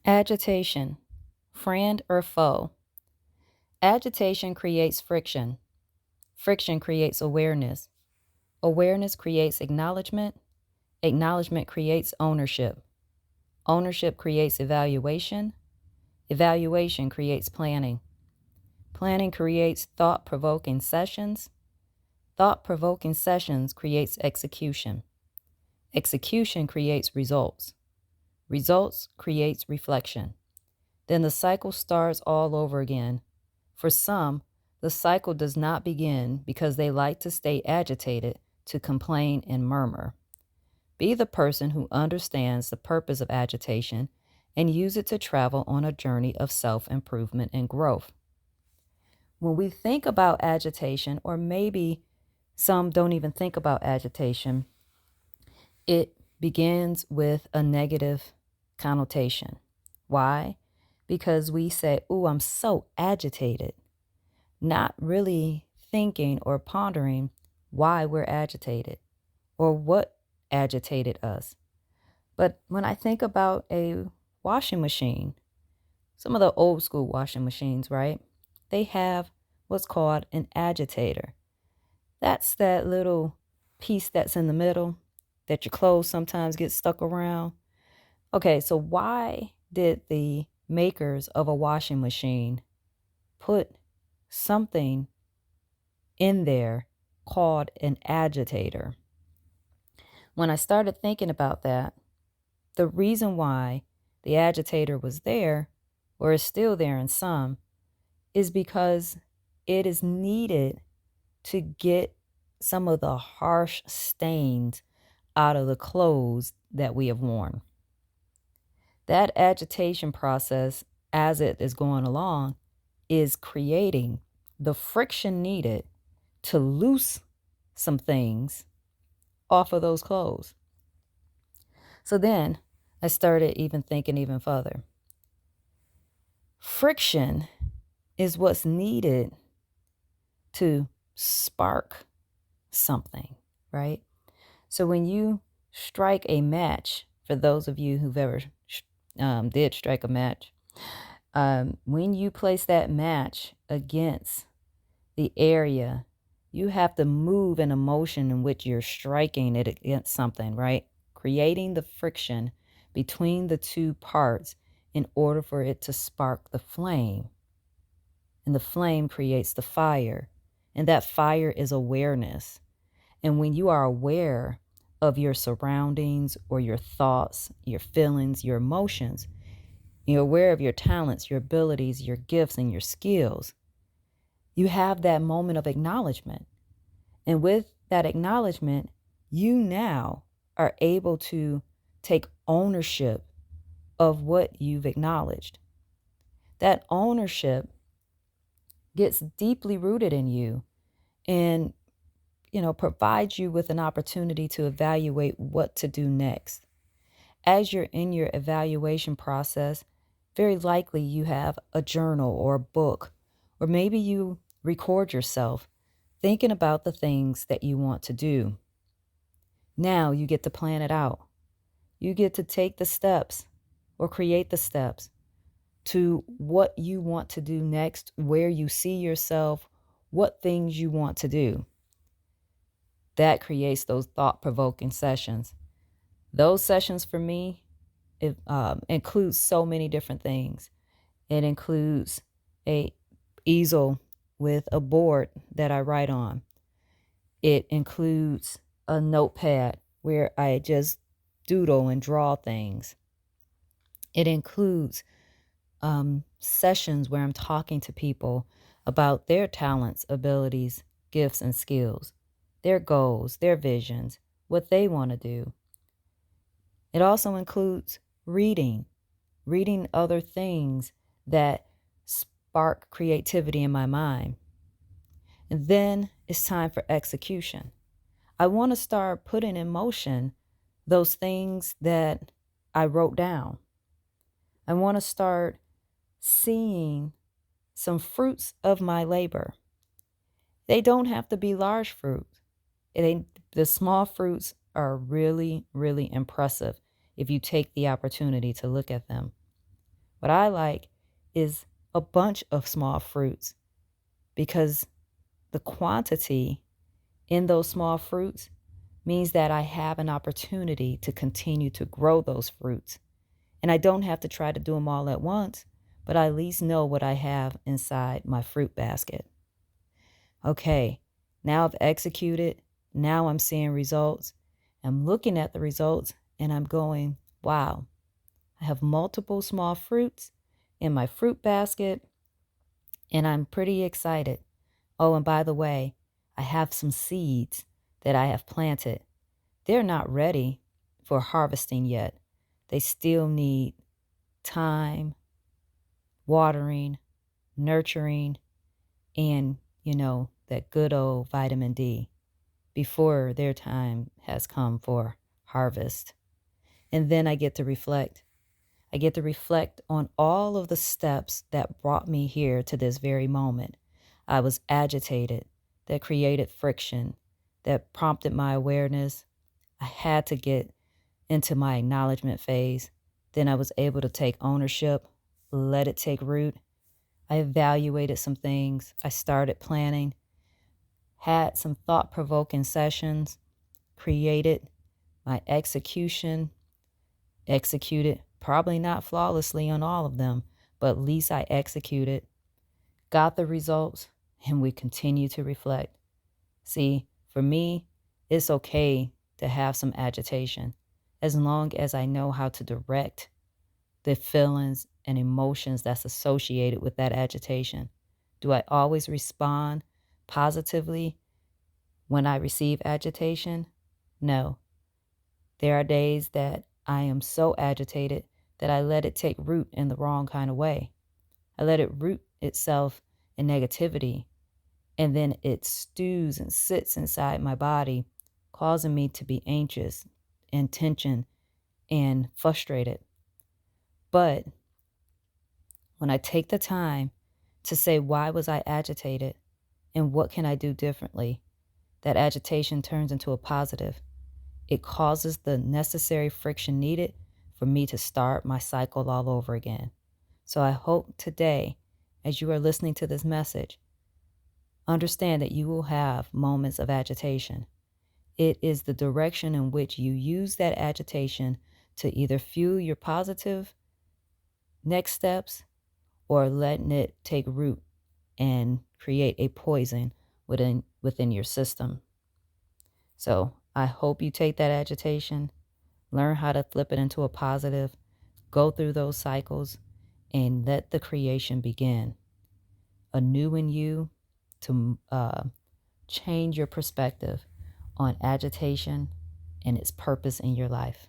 Agitation, friend or foe. Agitation creates friction. Friction creates awareness. Awareness creates acknowledgement. Acknowledgement creates ownership. Ownership creates evaluation. Evaluation creates planning. Planning creates thought provoking sessions. Thought provoking sessions creates execution. Execution creates results. Results creates reflection. Then the cycle starts all over again. For some, the cycle does not begin because they like to stay agitated, to complain and murmur. Be the person who understands the purpose of agitation and use it to travel on a journey of self-improvement and growth. When we think about agitation, or maybe some don't even think about agitation, it begins with a negative connotation. Why? Because we say, "Oh, I'm so agitated," not really thinking or pondering why we're agitated or what agitated us. But when I think about a washing machine, some of the old school washing machines, right? They have what's called an agitator. That's that little piece that's in the middle that your clothes sometimes get stuck around. Okay, so why did the makers of a washing machine put something in there called an agitator? When I started thinking about that, the reason why the agitator was there, or is still there in some, is because it is needed to get some of the harsh stains out of the clothes that we have worn. That agitation process, as it is going along, is creating the friction needed to loose some things off of those clothes. So then I started even thinking even further. Friction is what's needed to spark something, right? So when you strike a match, for those of you who've ever did strike a match, when you place that match against the area, you have to move in a motion in which you're striking it against something, right? Creating the friction between the two parts in order for it to spark the flame. And the flame creates the fire. And that fire is awareness. And when you are aware of your surroundings or your thoughts, your feelings, your emotions, you're aware of your talents, your abilities, your gifts, and your skills, you have that moment of acknowledgement. And with that acknowledgement, you now are able to take ownership of what you've acknowledged. That ownership gets deeply rooted in you and provides you with an opportunity to evaluate what to do next. As you're in your evaluation process, very likely you have a journal or a book, or maybe you record yourself thinking about the things that you want to do. Now you get to plan it out. You get to take the steps or create the steps to what you want to do next, where you see yourself, what things you want to do. That creates those thought-provoking sessions. Those sessions for me, it includes so many different things. It includes a easel with a board that I write on. It includes a notepad where I just doodle and draw things. It includes sessions where I'm talking to people about their talents, abilities, gifts, and skills, their goals, their visions, what they want to do. It also includes reading other things that spark creativity in my mind. And then it's time for execution. I want to start putting in motion those things that I wrote down. I want to start seeing some fruits of my labor. They don't have to be large fruits. The small fruits are really, really impressive if you take the opportunity to look at them. What I like is a bunch of small fruits because the quantity in those small fruits means that I have an opportunity to continue to grow those fruits. And I don't have to try to do them all at once, but I at least know what I have inside my fruit basket. Okay, now I've executed. Now I'm seeing results. I'm looking at the results and I'm going, wow, I have multiple small fruits in my fruit basket and I'm pretty excited. Oh, and by the way, I have some seeds that I have planted. They're not ready for harvesting yet. They still need time, watering, nurturing, and, that good old vitamin D before their time has come for harvest. And then I get to reflect. I get to reflect on all of the steps that brought me here to this very moment. I was agitated, that created friction, that prompted my awareness. I had to get into my acknowledgement phase. Then I was able to take ownership, let it take root. I evaluated some things. I started planning, had some thought provoking sessions, created my execution, executed, probably not flawlessly on all of them, but at least I executed, got the results, and we continue to reflect. See, for me, it's okay to have some agitation as long as I know how to direct the feelings and emotions that's associated with that agitation. Do I always respond positively when I receive agitation? No. There are days that I am so agitated that I let it take root in the wrong kind of way. I let it root itself in negativity, and then it stews and sits inside my body, causing me to be anxious and tension and frustrated. But when I take the time to say, why was I agitated and what can I do differently, that agitation turns into a positive. It causes the necessary friction needed for me to start my cycle all over again. So I hope today, as you are listening to this message, understand that you will have moments of agitation. It is the direction in which you use that agitation to either fuel your positive next steps or letting it take root and create a poison within your system. So I hope you take that agitation, learn how to flip it into a positive, go through those cycles, and let the creation begin anew in you to change your perspective on agitation and its purpose in your life.